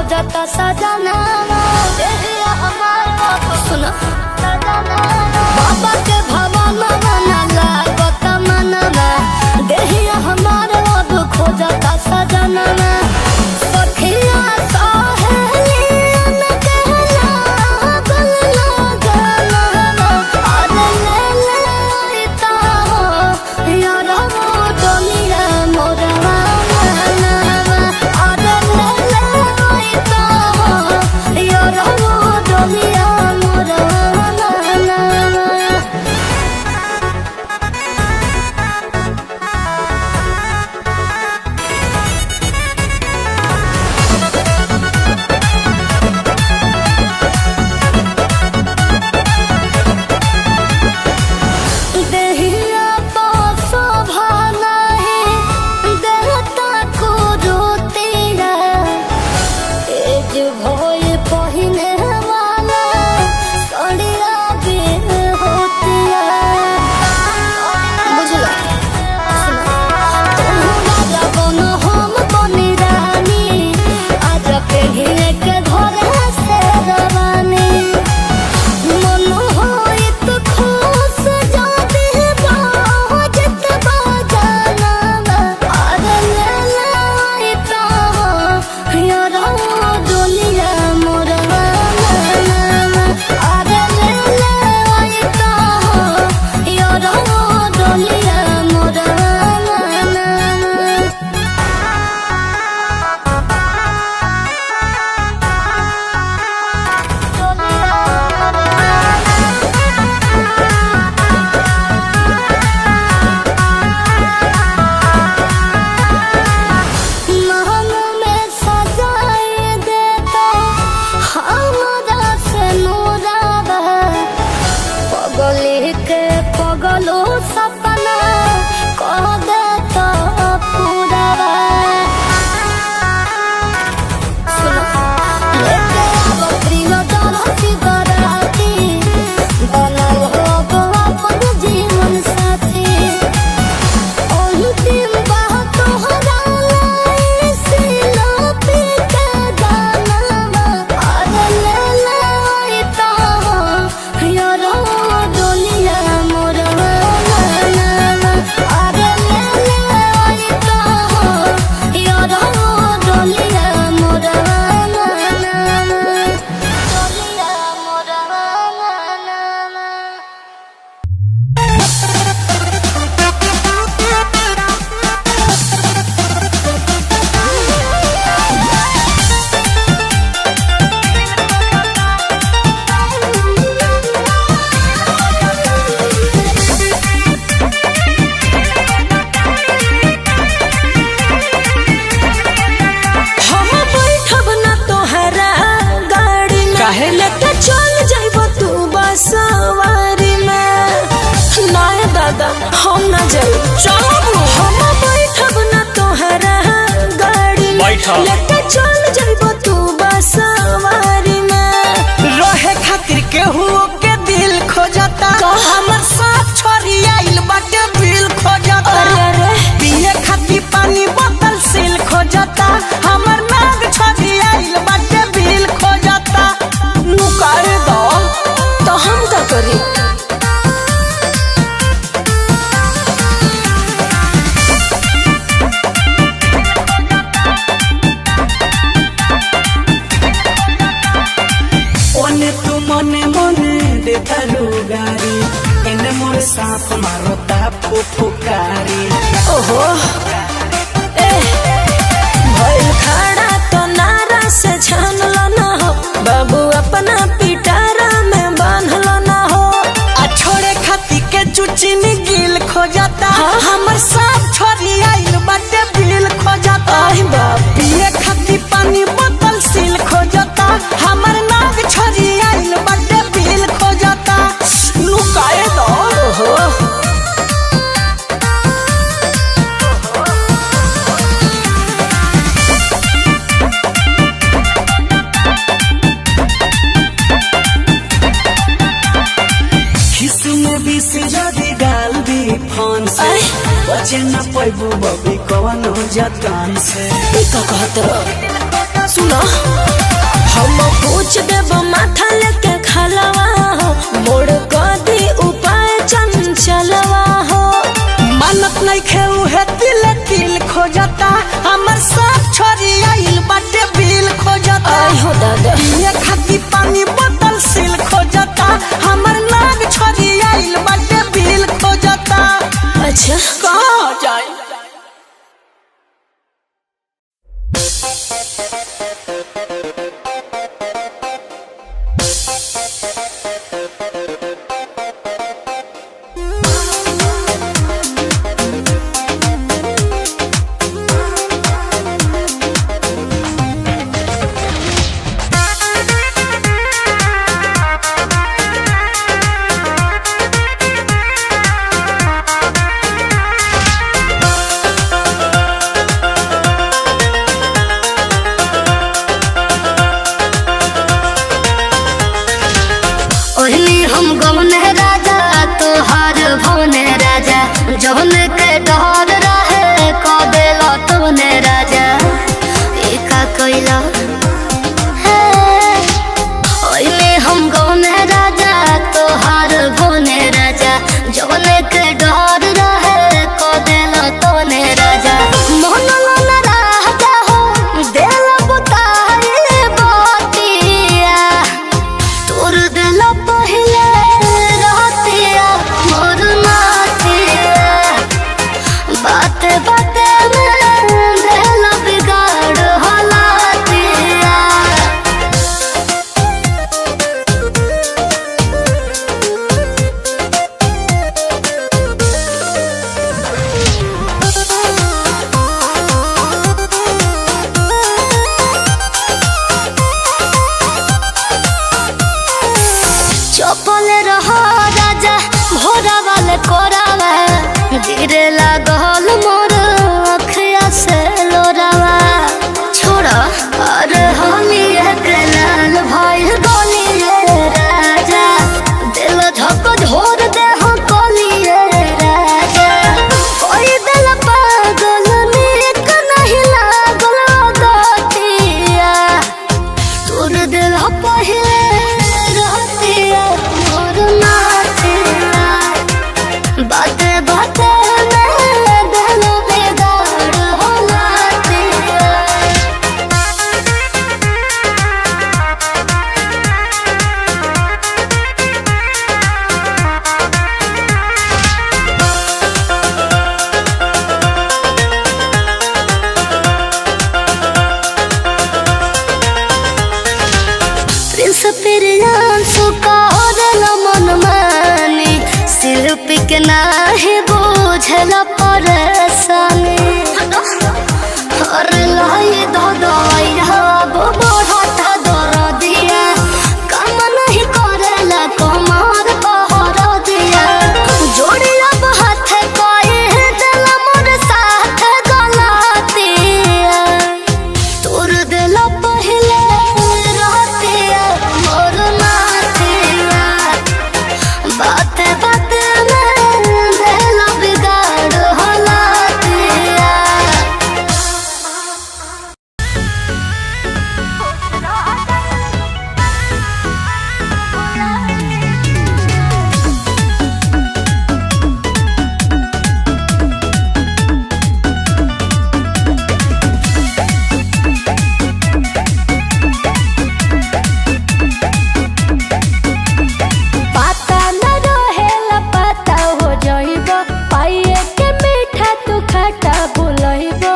खोजता सजना सुना बाबा के भवन मना लागत मनना देहिया हमार अब खोजता सजना सखिया सहेलियन कहला गल्ला गल्ला अरे ले लेता हो यारा दुनिया मोरवा अरे ले लेता हो यारा दुनिया मोरवा देहिया पासो भाना है देहता को रोतेरा एज भोय पहिने वाला सड़िया भी होतिया बुझला तुम राजा बनो हम बनी रानी आज पेढ़िए के घर से रवानी मन होइत खुश जाते बाजत बाजाना अरे ले लेता हो यारा दुनिया मोरवा अरे ले लेता हो यारा दुनिया मोरवा महल में सजाए देता हमरा से नूरावा पगली के पगलो सपना कह देता पूरावा सुनो लेके आव प्रिय दरसी बराती बनल हो अपन जीवन साथी अंतिम बात तोहरा सिला पे के दाना अरे ले लेता हो यारा दुनिया मोरवा अरे ले लेता हो यारा दुनिया मोरवा दुनिया मोरवा हम बैठब ना तोहरा गाड़ी में काहे लेके चल जाइबो तू बसवारी में नाय दादा हम ना जाई चलब हम बैठब ना तोहरा गाड़ी में बैठब। लेके चल जाइबो तू बसवारी में रहे खातिर केहू के दिल खोजता हमर साथ छोरी आइल बाटे बिल खोजता अरे अरे पिए खातिर पानी बोतल सील खोजता हमर नाग छोरी आइल बाटे बिल खोजता नुकाए दो तो हम का करी ओने तू मने मने देता रुगारी एने मोर साथ मारता फुफुकारी ओहो ए भइल खड़ा तो नारा से छान लो ना हो बाबू अपना पिटारा में बांध लो ना हो आ छोड़े खाती के चुचिनी गिल खोजता हाँ? हमर साथ छोरी आइल बाटे बिल खोजता आई बाप पिए खाती पानी बोतल सील खोजता हमर नाग छोरी आइल बाटे बिल खोजता लुकाए दो ओहो बचे न पैबू बबी कवन हो जतन से का कहत सुनो हम पूछ देव माथा लेके खलवा हो मोड़ कदी उपाय चंचलवा हो मानत नहीं खेऊ है तिल तिल खोजता हमर सब छोरी आइल बाटे बिल खोजता आई हो दादा ये खाती पानी बोतल सिल खोजता हमर नाग छोरी आइल बाटे बिल खोजता। अच्छा कहाँ जाए जौन के डर रहे को देला तूने राजा एका कइला है ओइले हम गौने राजा तोहार भोने राजा जौन के डर रहे को देला तूने राजा मोहन न राजा हो देला बुताई बातिया तोर देला पहिले रहतिया मोर बाते बाते में देला बिगाड़ हालातिया। चपले रहो राजा भोरा वाले कोरावा गिरे लागल मोर अखिया से लोरावा छोड़ा अरे होली एक लाल भाई गोली राजा दिल झक झोर दे हो कोली राजा कोई दिल पागल नीक नहीं लागल गतिया तोर दिल पहिले रहतिया मोर नाथिया बाते बाते में दिल बेगाड़ होलातिया। प्रिंस प्रियांशु का मन मानी शिल्पी के नाही बुझला परेशानी और लाई दो दवाइया बढ़ता दर्दिया काम नहीं करेला कमर पहर दिया जोड़िया हाथ कोई दिल मोर साथ गलतिया तोर दिल पहिले रहतिया मोर नाथिया बाते बाते में देला बिगाड़ हालातिया। पाता न रहेला पाता हो जाइबो पाइए के मीठा तू खट्टा भुलइबो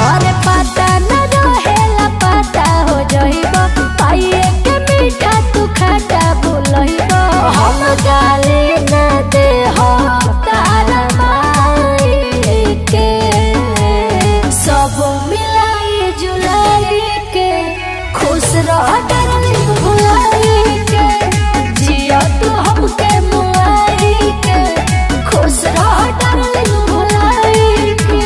अरे पाता न रहेला पाता हो जाइबो पाइए के मीठा तू खट्टा भुलइबो हम गाली न दे हो तारा माई के सब मिलाई जुलाई के खुश रह भुलाई के जिया तू हमके मुआई के खुश रह भुलाई के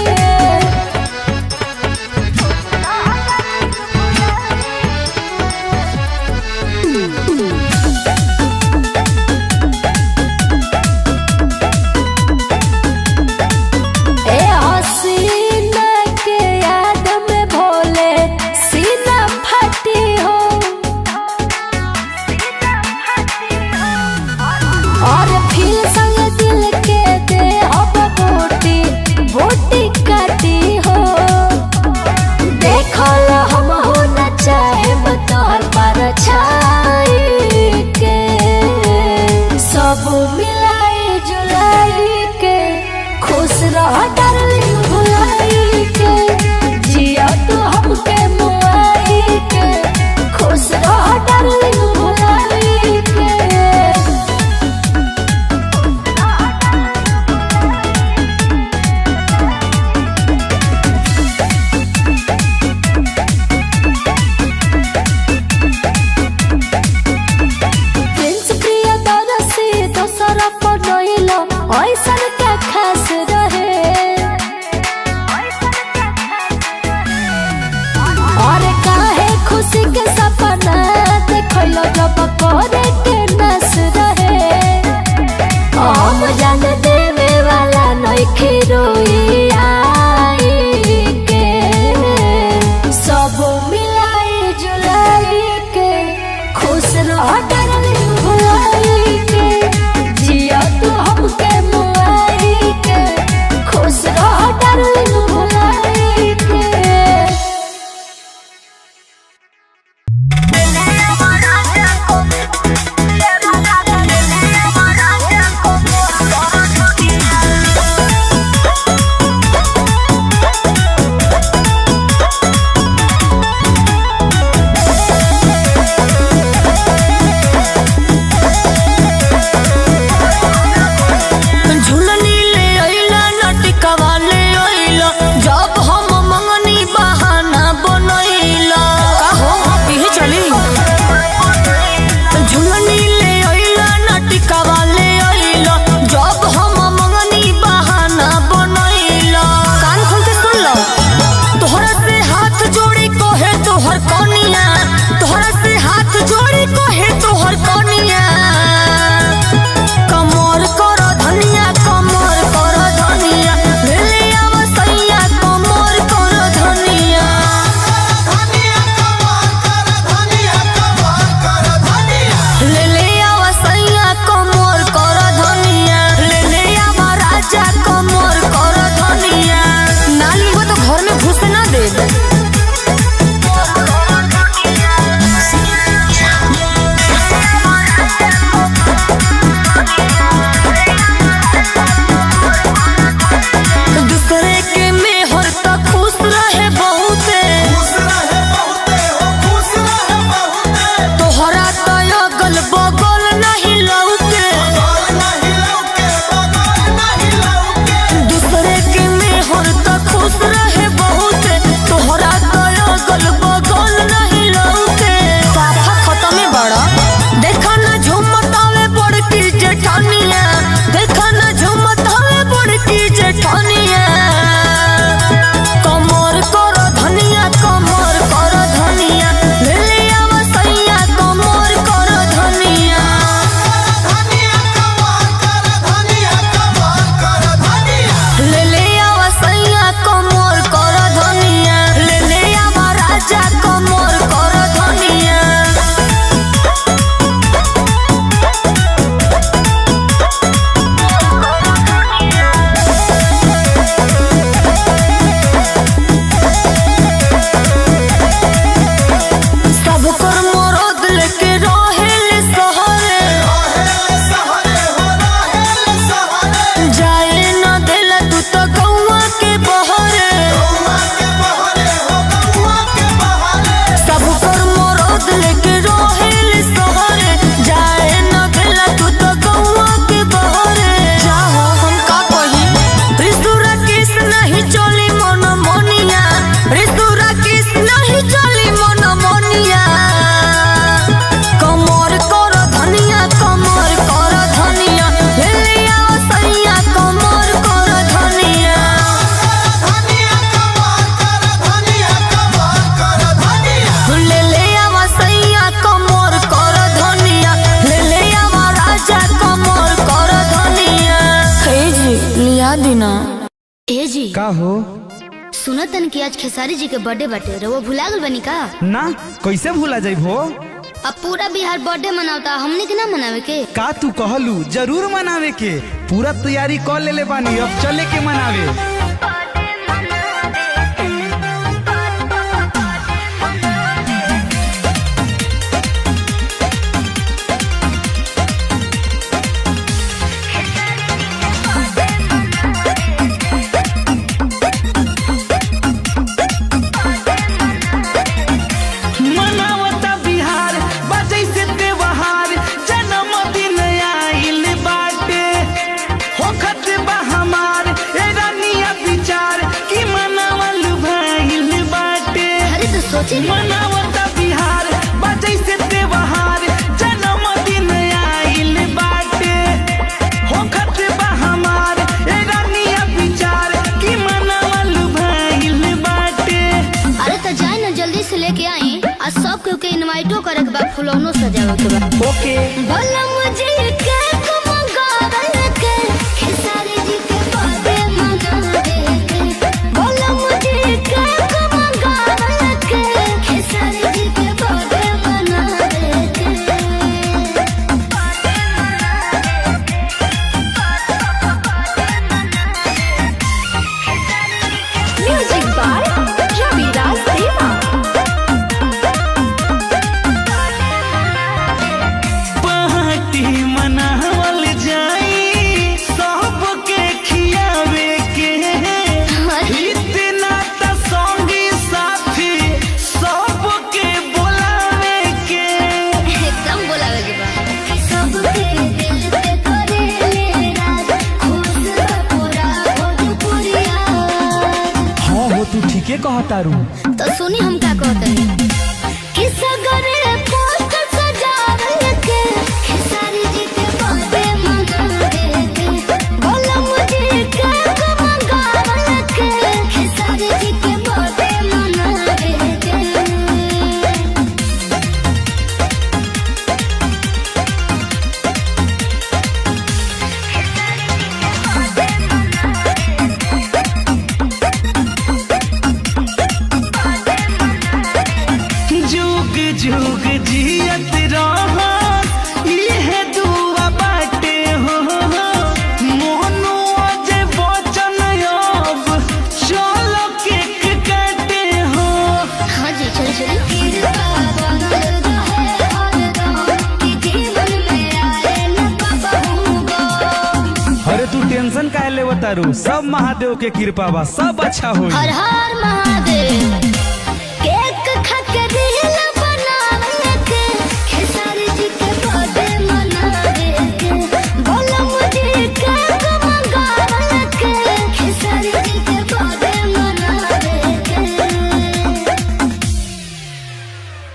सब मिलाई जुलाई के खुश रह डार्लिंग भुलाई के जिया तू हमके मुआई के खुश रह डार्लिंग भुलाई के। ऐसन क्या खास रहे और काहे खुशी के सपना देखलो जब करे के नस रहे हम जान देवे वाला नइखे रोई आई के सब मिलाई जुलाई के खुश रह डार्लिंग भुलाई के जिया तू हमके मुआई के खुश रह डार्लिंग भुलाई के। ए जी का हो? सुनतन कि आज खेसारी जी के बर्थडे बाटे रउआ भुला गल बनी का? ना कैसे भूला जाइबो? अब पूरा बिहार बर्थडे मनावता, हमने के ना मनावे के? का तू कहलू जरूर मनावे के, पूरा तैयारी कर लेले बानी, अब चले के मनावे। सच्ची मनावता बिहार बजै से त्योहार जन्मदिन आइल बाटे होखत बा हमार ए रानिया विचार कि मनावल भइल बाटे। अरे तो जाए ना जल्दी से लेके आई आज सब के इनवाइटो करे के बा फुलौनो सजावे के बा। ओके भला मुझे केक मंगावे के खेसारी जी के बर्थडे मनावे के भला मुझे केक मंगावे के खेसारी जी के बर्थडे मनावे के। म्यूजिक बाय रविराज देवा। पार्टी मनावल जाई सबके खियावे के इतना त संगी साथी सबके बुलावे के। एकदम बोलावे के बा सबके दिल पे करे ले राज खुश बा पूरा भोजपुरिया। हाँ हो तू ठीके कहतारू। तो सुनी हम क्या कहते हैं कि सगरे पोस्ट सजावे के खेसारी जी के बर्थडे मनावे के बोला मुझे केक मंगावे के खेसारी जी के बर्थडे मनावे के। जुग जुग जियत रहा इहे दुआ बाटे हो मोनू अजय बचन अब चलो केक काटे हो। हाँ जी चल चल कृपा बनल रहे हरदम कि जीवन में आए न कबहू। अरे तू टेंशन काहे लेवतारू सब महादेव के कृपा बा सब अच्छा होई। हर हर महादेव केक खा के दिल बनावे के खेसारी जी के बर्थडे मनावे के बोला मुझे केक मंगावे के खेसारी जी के बर्थडे मनावे के।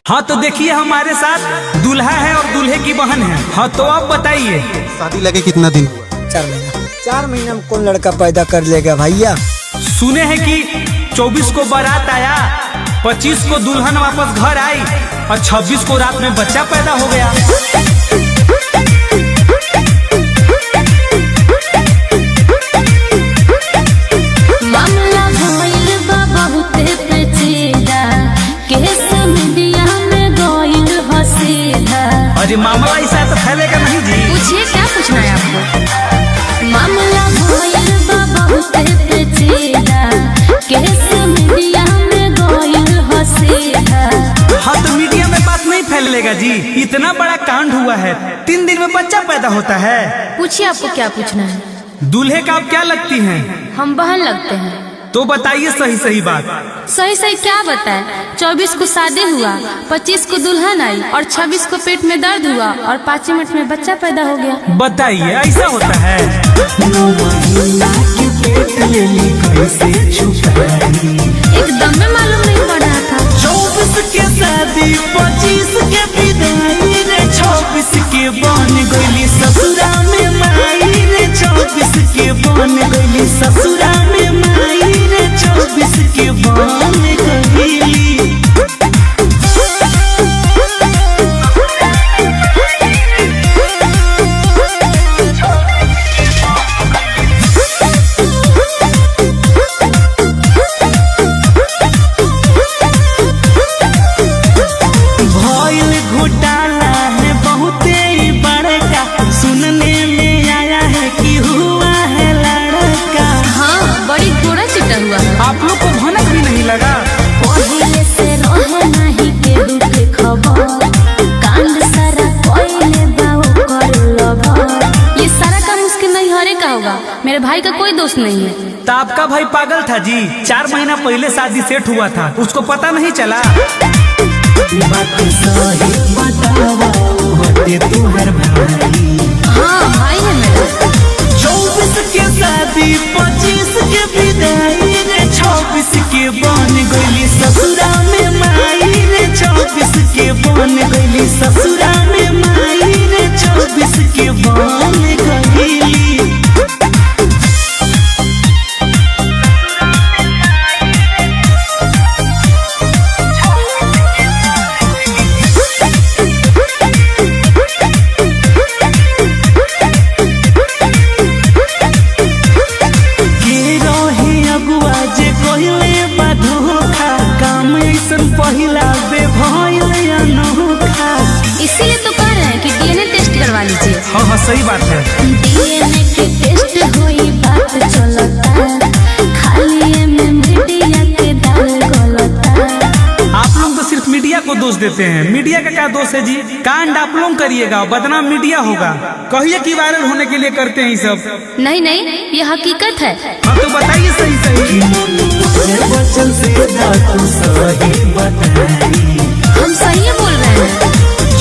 हाँ तो देखिए हमारे साथ दूल्हा है और दूल्हे की बहन है। हाँ तो आप बताइए शादी लगे कितना दिन हुआ? 4 महीना। 4 महीना में कौन लड़का पैदा कर लेगा भैया? सुने हैं कि 24 को बारात आया 25 को दुल्हन वापस घर आई और 26 को रात में बच्चा पैदा हो गया। मामला भइल बा बहुते पेचीदा केस मीडिया में गइल हसीधा। अरे मामला ऐसा तो फैलेगा नहीं जी। पूछिए क्या पूछना है आपको। मामला भइल बा बहुते पेचीदा केस मीडिया में गइल हसीधा। हाँ तो मीडिया में बात नहीं फैलेगा जी। इतना बड़ा कांड हुआ है 3 दिन में बच्चा पैदा होता है। पूछिए आपको क्या पूछना है। दूल्हे का आप क्या लगती हैं? हम बहन लगते हैं। तो बताइए सही सही बात। सही सही क्या बताए। 24 को शादी हुआ 25 को दुल्हन आई और 26 को पेट में दर्द हुआ और 5 मिनट में बच्चा पैदा हो गया। बताइए ऐसा होता है। एकदम में मालूम नहीं पड़ रहा था। 24 के शादी 25 के विदाई रे 26 के बन गईली ससुरा में माई रे 24 के बन गईली ससुरा में माई रे 24 के बन गईली। मेरे भाई का कोई दोस्त नहीं है। तो आपका भाई पागल था जी। 4 महीना पहले शादी सेट हुआ था, उसको पता नहीं चला। हाँ भाई है मेरा। 24 के शादी 25 के विदाई रे 26 के बन गईली ससुरा में माई हाँ सही बात है। डीएनए के टेस्ट हुई बात चलता, खाली में मीडिया के दाल गलता। आप लोग तो सिर्फ मीडिया को दोष देते हैं। मीडिया का क्या दोष है जी? कांड आप लोग करिएगा, बदनाम मीडिया होगा। कहिए कि वायरल होने के लिए करते हैं ये सब। नहीं नहीं, ये हकीकत है। हाँ तो बताइए सही सही। हम सही बोल रहे हैं।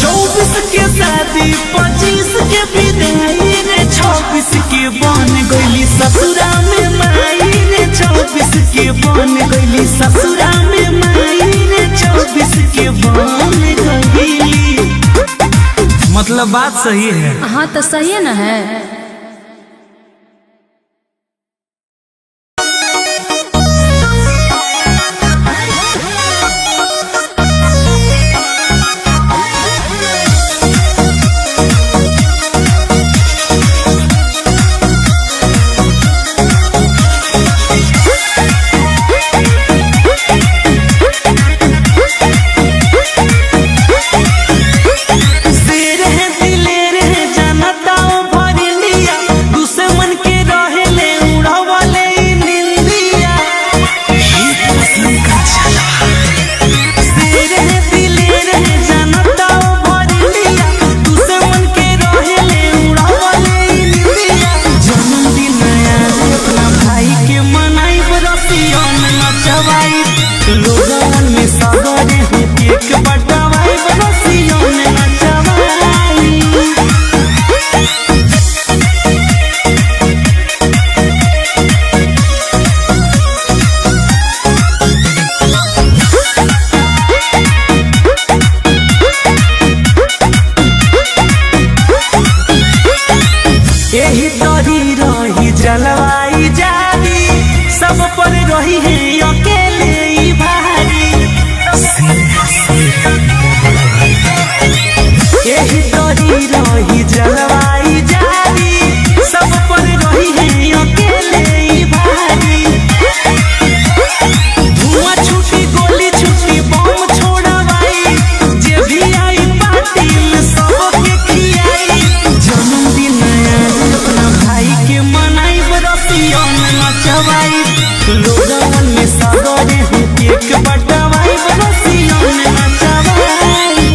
24 के शादी 25 के विदाई रे, 26 के बन गईली ससुरा में माई रे, 24 के बन गईली ससुरा में माई रे, 24 के बन गईली। मतलब बात सही है। हाँ तो सही है ना है। यही तोरी रही जलवाई जारी, सब पर रही है अकेले ही भारी। यही तोरी रही जलवाई जारी, सब पर रही है अकेले ही भारी। धुआं छूटी गोली छूटी बम छोड़वाई, जे भी आई पार्टी में सबके खियाई। जन्मदिन अपना भाई के मनाई, बरसियों में नचवाई, लोगन में सागरे हूँ केक बटवाई, बरसियों में नचवाई।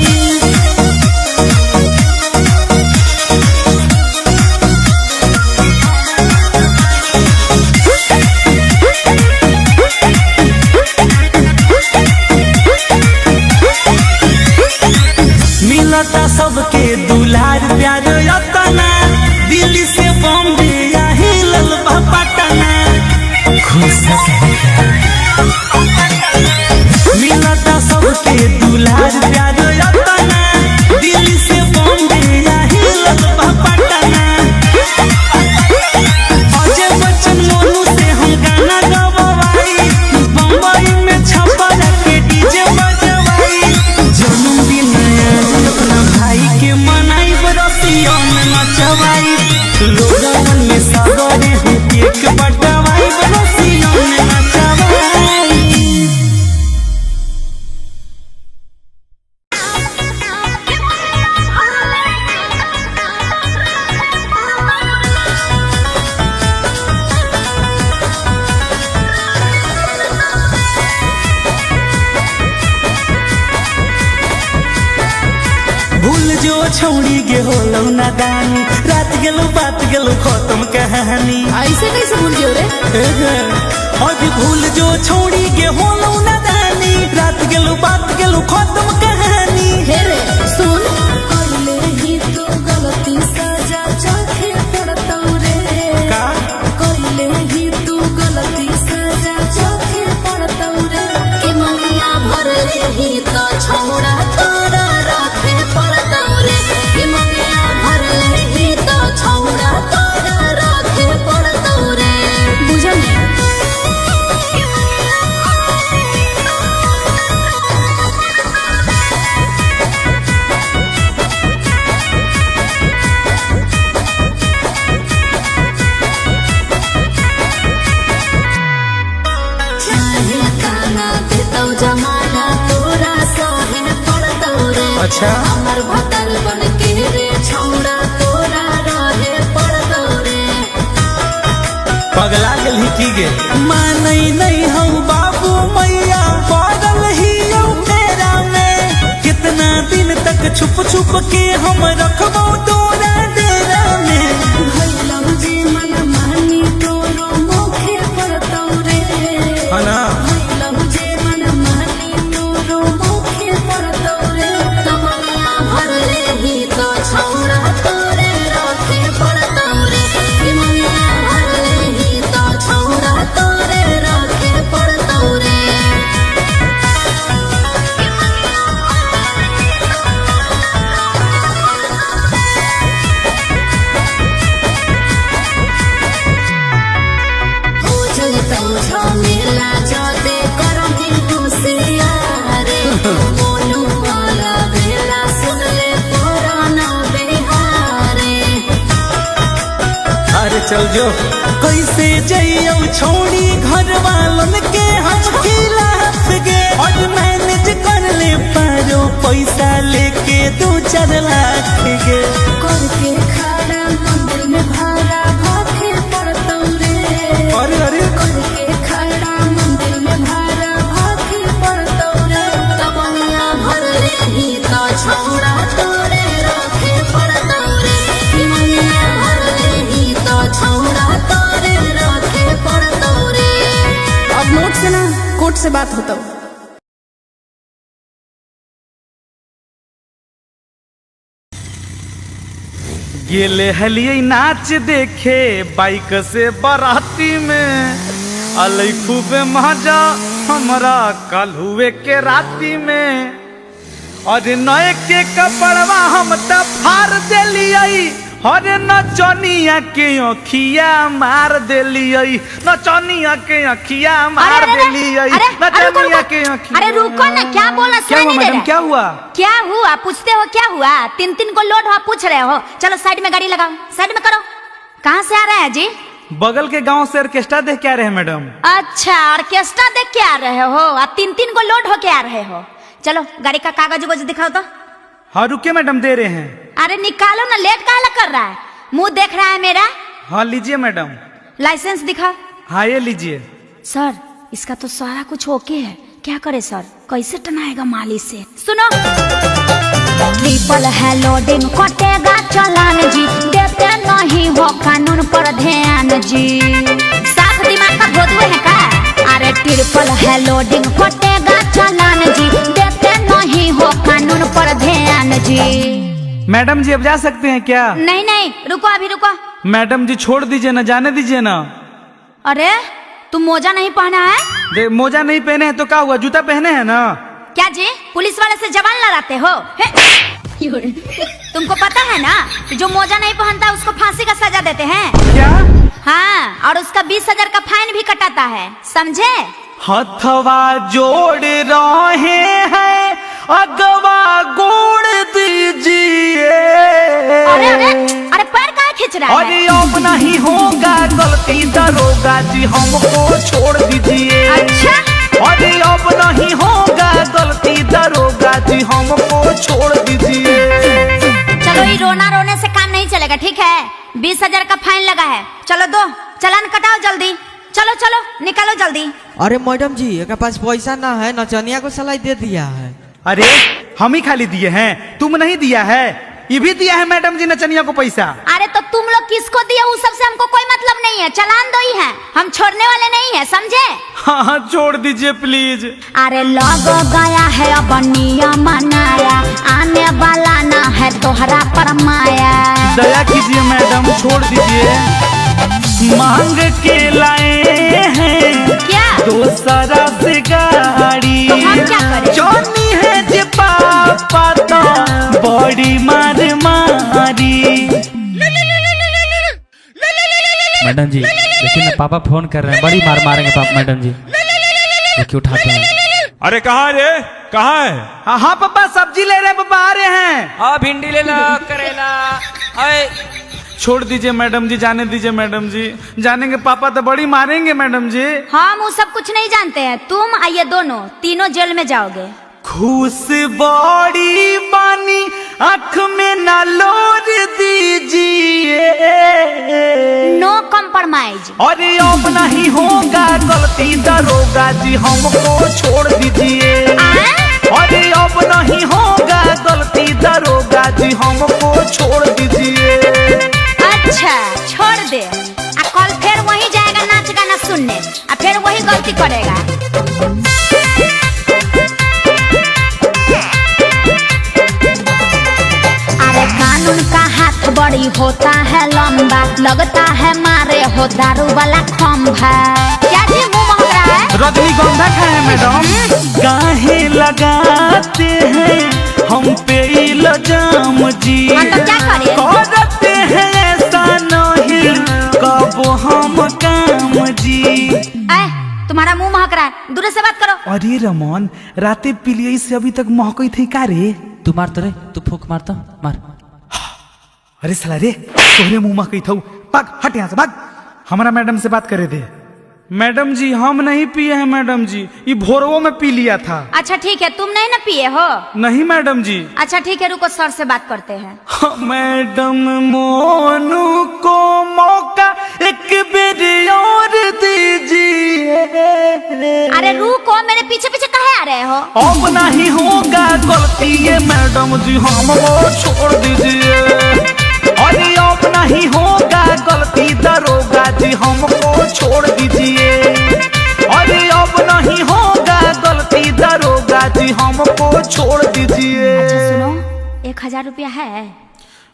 मिलता सबके दुलार प्यार रतना, दिल्ली से बॉम्बे या हिलल पटना। मिलता सबके दुलार प्यार रतना, दिल्ली से बॉम्बे या हिलल पटना। अजय बच्चन मोनू से हम गाना गवाई, बम्बई में छपर के डीजे बजवाई। जन्मदिन अपना भाई के मनाई, बरसियों में नचवाई, लोगन में सागरे हूँ केक बटवाई, बरसियों में नचवाई। भूल जो छौड़ी गे होलो नादानी, रात गेलो बात गेलो खत्म कहानी। ऐसे कैसे भूल गए रे? आज भूल जो छौड़ी गे होलो नादानी, रात गेलो बात गेलो खत्म कहानी। हे रे सुन, कइले ही तू गलती सजा चखे पड़तौ रे। का कइले ही तू गलती सजा चखे पड़तौ रे। के ममिया भरले ही तो छौड़ा तोरा रखे पड़तौ रे। के ममिया भरले ही तो छौड़ा तोरा रखे पड़तौ रे। बुझल? चाहे काना देतौ जमाना, तोरा सहे पड़तौ रे। अच्छा। हमर भतल बन के रे छौड़ा तोरा गेल ही की गे मानई नहीं हम बाबू मैया पागल ही तेरा में कितना दिन तक छुप छुप के हम रखबो तोरा डेरा में भइलम जे मन मानी तोरो मुखे पड़तौ रे है ना भइलम जे मन मानी तोरो मुखे पड़तौ रे तमन्ना भरले ही तो छौरा तोरे रखे पड़तौ रे तमन्ना भरले ही तो छौरा तोरे रखे पड़तौ रे मेला जाते करमी होशियारे मोनू वाला बेला सुन ले पुराना बिहारे अरे चल जो कैसे जइयो छोड़ी घर वालन के हम खिलाफ गे और मैनेज कर ले पारो पैसा लेके 2-4 लाख गे करके खड़ा मंदिर में भाड़ा भागे पड़तौ रे अरे अरे करके खड़ा मंदिर में भाड़ा भागे पड़तौ रे तमन्ना भरले ही तो छौड़ा तोरे रखे पड़तौ रे तमन्ना भरले ही तो छौड़ा तोरे रखे पड़तौ रे अब नोट से ना कोर्ट से बात होता गेले हलिए नाच देखे बाइक से बाराती में अलई खूबे मजा हमरा कल हुए के राती में और नए के कपड़वा हम त फाड़ देलिए अरे नचनिया के अखिया मार देलिए नचनिया के अखिया मार देलिए नचनिया के अखिया अरे रुको ना, क्या बोला क्या हुआ मैडम क्या हुआ क्या हुआ पूछते हो क्या हुआ 3-3 को लोड हो पूछ रहे हो। चलो साइड में गाड़ी लगाओ, साइड में करो। कहाँ से आ रहे हैं जी? बगल के गांव से ऑर्केस्ट्रा देख के आ रहे हैं मैडम। अच्छा ऑर्केस्ट्रा देख के आ रहे हो और 3-3 को लोड होके आ रहे हो। चलो गाड़ी का कागज वगज दिखाओ तो। हाँ रुकिए मैडम दे रहे हैं। अरे निकालो ना, लेट काहे कर रहा है? मुंह देख रहा है मेरा? हाँ लीजिए मैडम। लाइसेंस दिखाओ। हाँ ये लीजिए। सर इसका तो सारा कुछ ओके है, क्या करे सर? कैसे टनाएगा माली से? सुनो ट्रिपल है लोडिंग कटेगा चालान जी, देते नहीं हो कानून पर ध्यान जी। साफ दिमाग का भोदुए है का? अरे ट्रिपल है लोडिंग कटेगा चालान जी, देते नहीं हो कानून पर ध्यान जी। मैडम जी अब जा सकते हैं क्या? नहीं नहीं रुको, अभी रुको। मैडम जी छोड़ दीजिए ना, जाने दीजिए ना। अरे तुम मोजा नहीं पहना है? मोजा नहीं पहने हैं तो क्या हुआ, जूता पहने हैं ना। क्या जी पुलिस वाले से जवान लड़ाते हो? तुमको पता है ना जो मोजा नहीं पहनता उसको फांसी का सजा देते हैं। क्या? हाँ और उसका 20,000 का फाइन भी कटाता है, समझे? हथवा जोड़ रहे हैं अगवा गोड़ दीजिए। अरे अरे अरे पैर काहे खींच रहा है? अरे अब नहीं होगा गलती दरोगा जी, हमको छोड़ दीजिए। अच्छा अरे अब नहीं होगा गलती दरोगा जी, हमको छोड़ दीजिए। चलो ये रोना रोने से काम नहीं चलेगा, ठीक है? 20,000 का फाइन लगा है, चलो दो चालान कटाओ जल्दी। चलो चलो निकालो जल्दी। अरे मैडम जी एक पास पैसा ना है, नचनिया को सलाई दे दिया है। अरे हम ही खाली दिए हैं, तुम नहीं दिया है? ये भी दिया है मैडम जी नचनिया को पैसा। अरे तो तुम लोग किसको दिया उस सबसे हमको कोई मतलब नहीं है, चालान दो ही है, हम छोड़ने वाले नहीं है, समझे? हाँ हाँ छोड़ दीजिए प्लीज। अरे लग गया है अब नियम मनाया, आने वाला ना है तोहरा पर माया। दया कीजिए मैडम छोड़ दीजिए। मांग के लाए हैं क्या? दोसरा से गाड़ी, तो हम क्या करें? जोनी है जे पापा तो बड़ी मार मारी। मैडम जी देखिए ना पापा फोन कर रहे हैं, बड़ी मार मारेंगे पापा। मैडम जी देखिए उठाते हैं। अरे कहाँ रे, कहाँ है? हाँ पापा सब्जी ले रहे हैं पापा, आ रहे हैं। हाँ भिंडी ले ला, करेला। अरे छोड़ दीजिए मैडम जी, जाने दीजिए मैडम जी, जानेंगे पापा तो बड़ी मारेंगे मैडम जी। हम वो सब कुछ नहीं जानते हैं, तुम आइए दोनों तीनों जेल में जाओगे। खुश बड़ी बानी आँख में ना लोर दीजिए। नो कंप्लेंट कॉम्प्रोमाइज। अरे अब नहीं होगा गलती दरोगा जी हमको छोड़ दीजिए। अरे अब नहीं होगा गलती दरोगा जी हमको छोड़ दीजिए। अच्छा छोड़ दे, कल फिर वही जाएगा नाच गाना सुनने, फिर वही गलती करेगा। अरे कानून का हाथ बड़ी होता है लंबा, लगता है मारे हो दारू वाला खंभा। क्या जी मुंह महक रहा है? रजनीगंधा खाए मैडम। काहे लगाते हैं हम पे इल्जाम जी, तो क्या करे? करते हैं ऐसा नहीं कब हम काम जी। तुम्हारा मुंह महक रहा है, दूर से बात करो। अरे रमन राते पिलियई से अभी तक महकई थी का रे? तू मार तो रे, तू फूक मारता मार। अरे साला रे तोरे मुंह महकई थऊ, भाग हट यहाँ से भाग। हमारा मैडम से बात करे थे। मैडम जी हम नहीं पिए हैं मैडम जी, ये भोरवो में पी लिया था। अच्छा ठीक है, तुम नहीं ना पिए हो? नहीं मैडम जी। अच्छा ठीक है, रुको सर से बात करते हैं। मैडम मोनू को मौका एक बेर और दीजिए। अरे रुको, मेरे पीछे पीछे काहे आ रहे हो? अब नहीं होगा गलती ये मैडम जी हमको छोड़ दीजिए। अरे अब नहीं होगा गलती दरोगा जी हमको छोड़ दीजिए। अरे अब नहीं होगा गलती दरोगा जी हमको छोड़ दीजिए। अच्छा सुनो, 1000 रुपया है?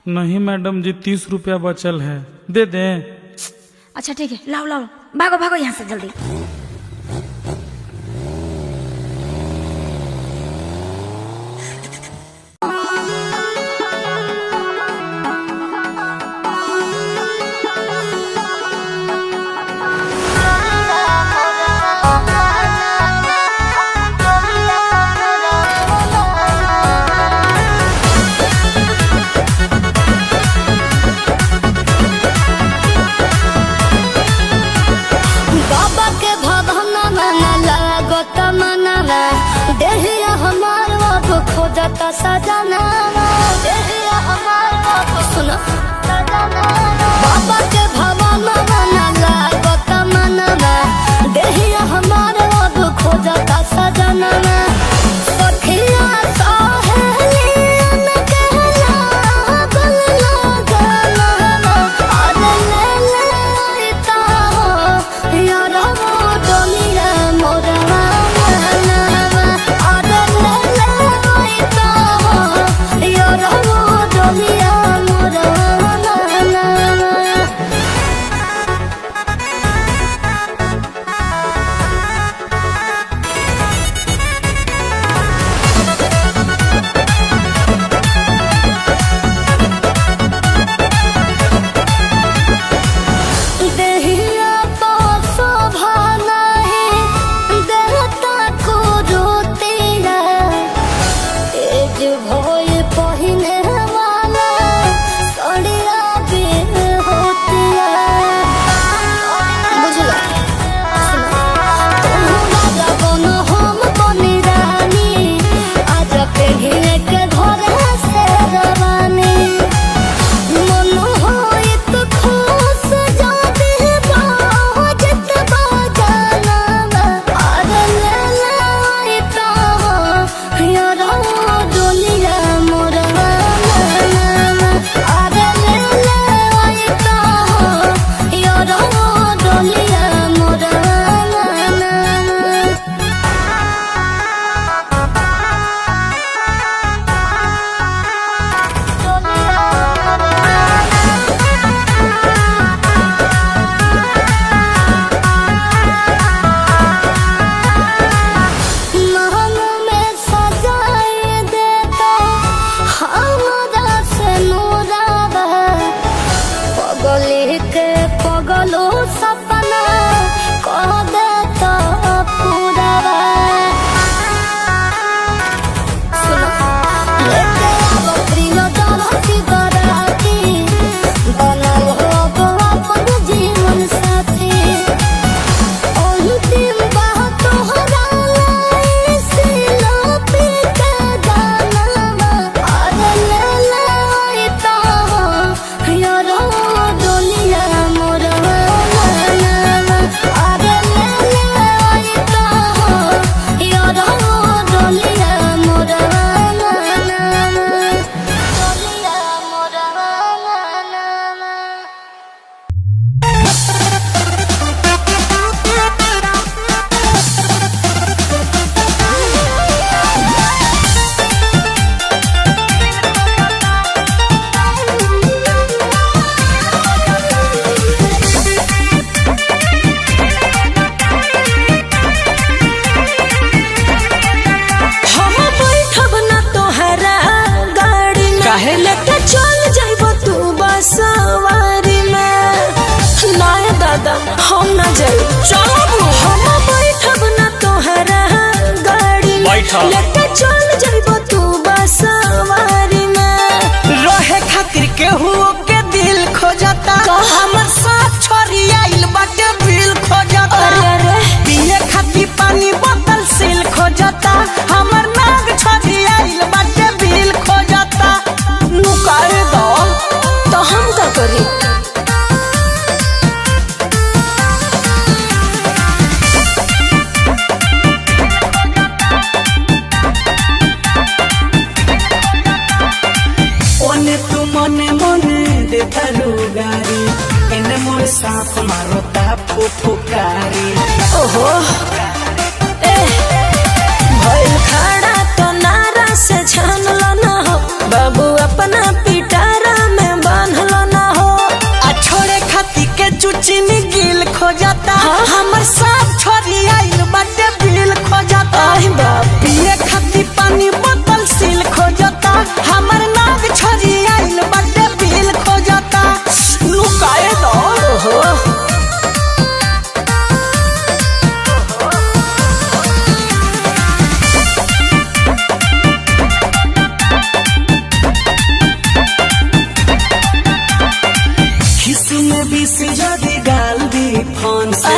नहीं मैडम जी 30 रुपया बचल है, दे दें। अच्छा ठीक है, लाओ लाओ, भागो भागो यहाँ से जल्दी। खोजता सजना सुनो बाबा के भवन बना लागत मनवा, देहिया हमार खोजता सजना। सखिया सहेलियन कहला गल लगना, अरे ले लेता हो यारा वो दुनिया मोरवा मनवा। अरे ले लेता हो यारा वो दुनिया मोरवा मनवा। देहिया तो शोभा नहीं देहता को रोतेरा, तेज भोय पहिने वाला सड़िया बेर होतिया। बुझला तुम राजा बनो हम बनी रानी, आज पेढ़ी के घर से रवानी। मन होइत खुश जाते बाजत बजाना, अरे ले लेता हो यारा दुनिया मोरवा मनवा। अरे ले लेता हो यारा दुनिया मोरवा मनवा। महल में सजाए देता हमरा से नूरावा, पगली के पगलो सपना कह देता पूरावा। सुनो लेके आवो प्रिय दरसी बराती, बनल हो अपन जीवन साथी। अंतिम बात तोहरा लाई सिलोपी के गाना, अरे ले लेता हो यारा दुनिया मोरवा चलो हम बैठब ना तोहरा गाड़ी में लेके चल जाइबो तू बसवारी में। रहे खातिर केहू के दिल खोजता हमर साथ छोरी आइल बाटे बिल खोजता पिए खातिर पानी बोतल सील खोजता हमर नाग छोरी आइल बाटे बिल खोजता नुकाए दो तो हम का करी। ओने तू मने मने देतारू गारी एने मोर साफ मारोता फुफुकारी। ओहो ए भइल खड़ा तो नारा से छानलो ना हो बाबू अपना पिटारा में बांधलो ना हो। आ छोड़े खातिर के चुचिनी गिल खोजता हमर साथ छोरी आइल बाटे बिल खोजता पिए खातिर पानी बोतल सील खोजता हमर नाग छोरी आइल बाटे बिल खोजता लुकाए दो। खिसू में बीस जदी डाल दी फोन से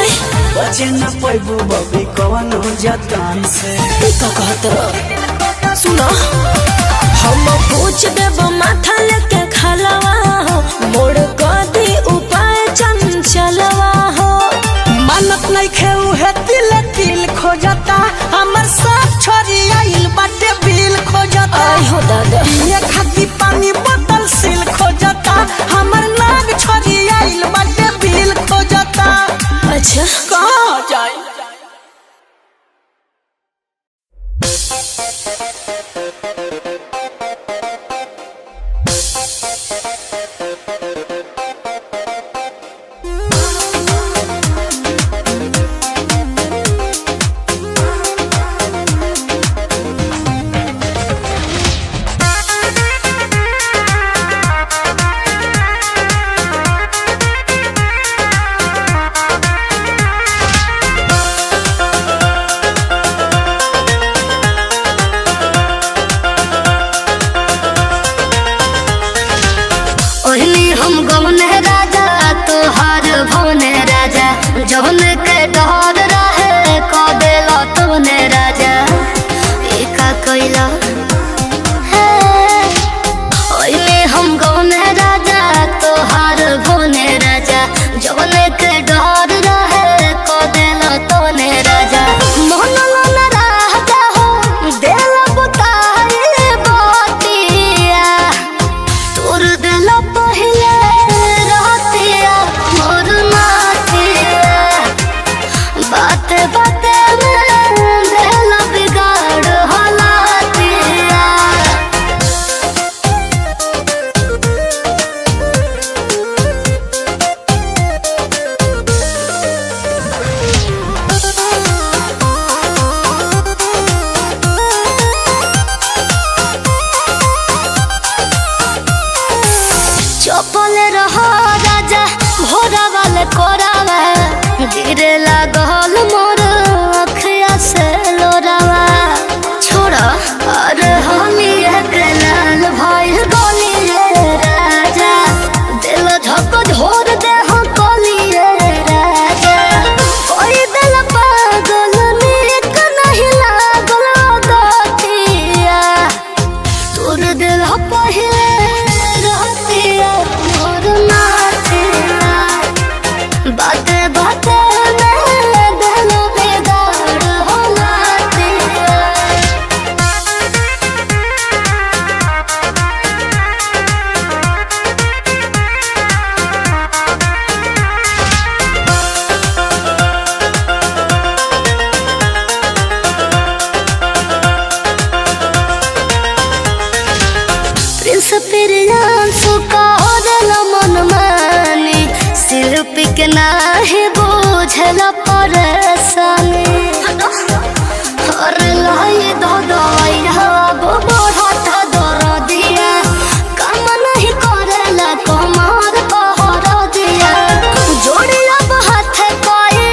बचे न पैबू बबी कौन जतन से। तो कहत सुनो हम पूछ देब माथा लेके खलवा हो मोड़ कदी उपाय चंचलवा हो। मानत नहीं खेऊ है तिल तिल खोजता हमर साथ छोरी आइल बाटे बिल खोजता आई हो दादा ये खातिर पानी बोतल सील खोजता हमर नाग छोरी आइल बाटे बिल खोजता। अच्छा कहाँ जाए हम गवन राजा तोहार भवन राजा जवन के डर रहे क देला तवने राजा एका कइला हे ओइले हम गवन राजा तोहार भवन राजा जवन के डर रहे क देला तवने राजा मोहन मन राजा हो देला बुताए बातिया तोर देला पहिले रहतिया मोर नातिया बाते बाते में देला बिगाड़ हलातिया। चपल रहो राजा भोरा वाले कोरावा गिरे लागल मोर अखिया से लोरावा छोड़ा अरे हमी एक लाल भाई गोली रे राजा दिल धक झोर दे हम कोली रे राजा कोई दिल पागल नीक नहीं लागल गतिया तोर दिल पहिले रहतिया मोर नातिया बाते बाते में दिल बेगाड़ होलातिया। प्रिंस प्रियांशु का होदला मन मानी शिल्पी के नाही बुझल परेशानी और लाई दो दवाइया बढ़त दर दिया काम नहीं करेला कमर पहर दिया जोड़िया हाथ पाए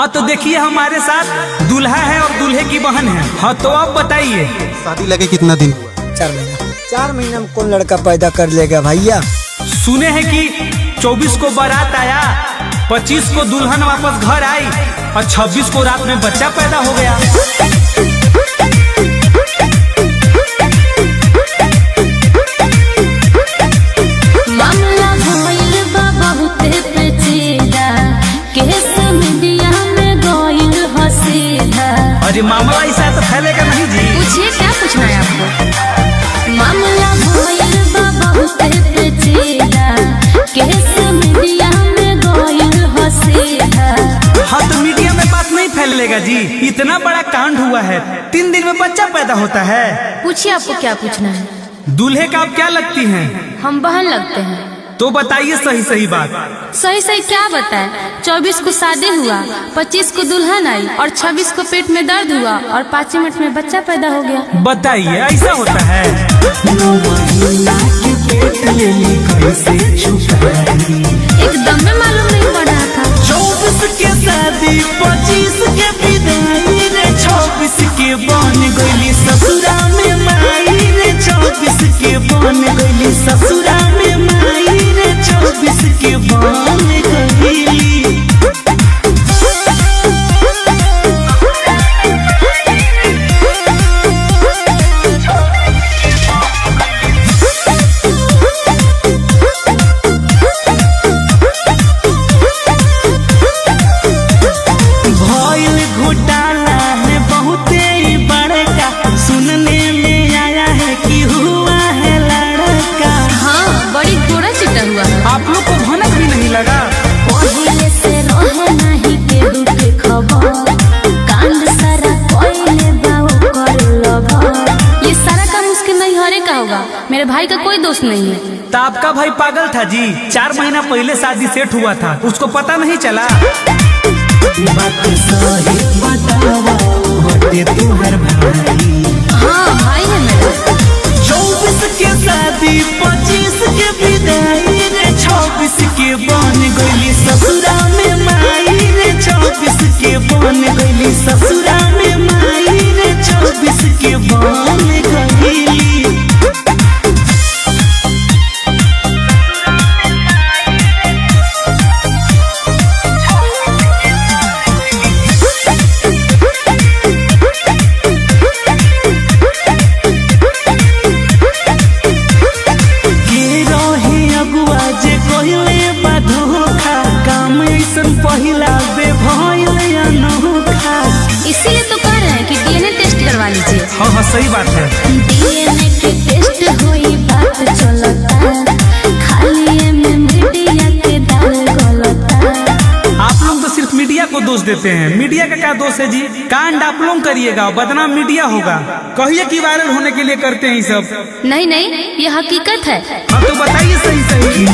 हाँ तो देखिए हमारे साथ दूल्हा है और दूल्हे की बहन है। हाँ तो आप बताइए शादी लगे कितना दिन हुआ? 4 महीना। 4 महीना में कौन लड़का पैदा कर लेगा भैया? सुने हैं कि 24 को बारात आया, 25 को दुल्हन वापस घर आई और 26 को रात में बच्चा पैदा हो गया। मामला भइल बा बहुते पेचीदा, केस मीडिया में गइल हसीदा। अरे मामला ऐसा तो फैलेगा नहीं जी। पूछिए, क्या पूछना है आपको? मामला भइल बा बहुते पेचीदा, केस मीडिया में गइल हसीदा। हाँ तो मीडिया में बात नहीं फैलेगा जी। इतना बड़ा कांड हुआ है, 3 दिन में बच्चा पैदा होता है। पूछिए, आपको क्या पूछना है? दूल्हे का आप क्या लगती हैं? हम बहन लगते हैं। तो बताइए सही सही बात। सही सही क्या बताए? 24 को शादी हुआ, 25 को दुल्हन आई और 26 को पेट में दर्द हुआ और 5 मिनट में बच्चा पैदा हो गया। बताइए ऐसा होता है? एकदम में मालूम नहीं पड़ रहा था। 24 के शादी, 25 के विदाई रे, 26 के बन गइली ससुरा में माई रे, 24 के बन गइली ससुरा में माई रे, 24 के बन गइली। आप लोग को भनक भी नहीं लगा? पहिले से रहे नहीं केहू के खबर, कांड सारा कोइले बाऊ कर लभर। ये सारा काम उसके नैहरे का होगा, मेरे भाई का कोई दोस्त नहीं है। तो आपका भाई पागल था जी। 4 महीना पहले शादी सेट हुआ था, उसको पता नहीं चला। हाँ भाई है मेरा। 24 के शादी, 25 के विदाई रे, 26 के बन गइली ससुरा में माई रे, 24 के बन गइली ससुरा में माई रे, 24 के बन गइली। पहिला बे भइल अनोखा। इसीलिए तो कह रहे हैं कि डीएनए टेस्ट करवा लीजिए। हाँ हाँ सही बात है। डीएनए के टेस्ट होई बात चलता, खाली में मीडिया के दाल गलता। आप लोग तो सिर्फ मीडिया को दोष देते हैं। मीडिया का क्या दोष है जी? कांड आप लोग करिएगा, बदनाम मीडिया होगा। कहिए कि वायरल होने के लिए करते हैं सब। नहीं नहीं, ये हकीकत है। हाँ तो बताइए सही सही।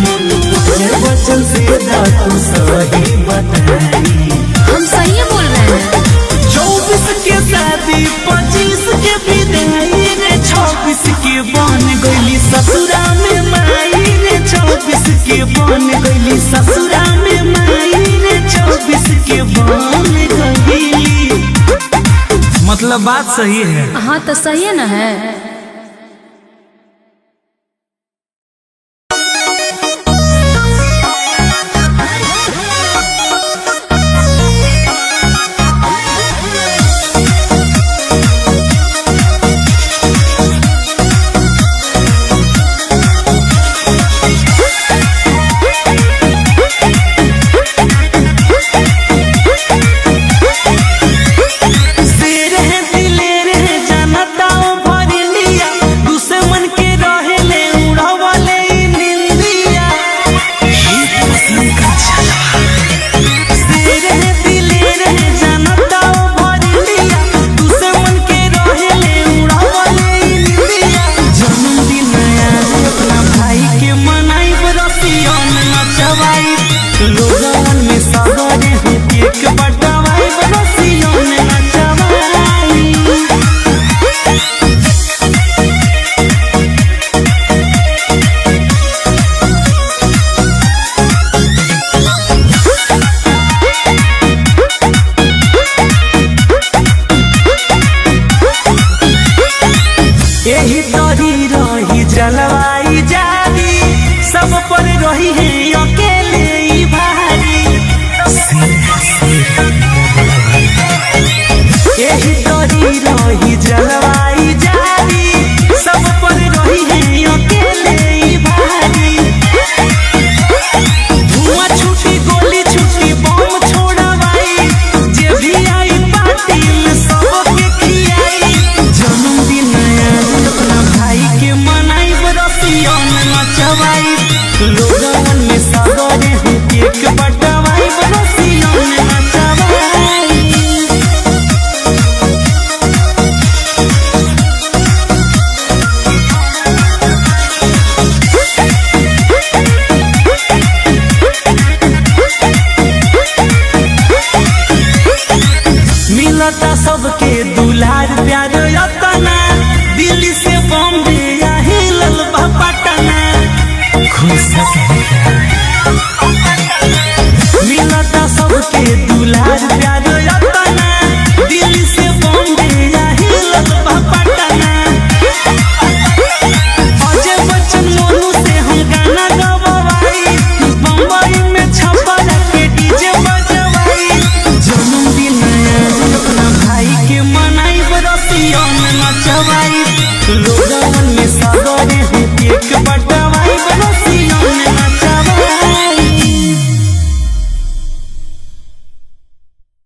हम सही बोल रहे हैं। 24 के शादी, 25 के विदाई रे, 26 के बन गइली ससुरा में माई रे, 24 के बन गइली ससुरा में माई रे, 24 के बन गइली। मतलब बात सही है। हाँ तो सही है ना है। शेर है दिलेर है, जनता भरली रही है अकेले ही भारी यही तोरी रही जलवाई जारी सब पर रही है अकेले ही भारी धुआं छुटी गोली छुटी बम छोड़वाई जे भी आई पार्टी में सबके खियाई जन्मदिन अपना भाई के मनाई बरसियों में नचवाई लोगन में सागरे हूँ केक बटवाई बरसियों में नचवाई मिलता सबके दुलार प्यार यतना दिल्ली से बॉम्बे या हिलल बा पटना खुश मिलता सबके दुलार प्यार यतना दिल्ली से बॉम्बे या हिलल बा पटना अजय बच्चन मोनू से हम गाना गवाई बम्बई में छपल के डीजे बजवाई जन्मदिन अपना भाई के मनाई बरसियों में नचवाई लोग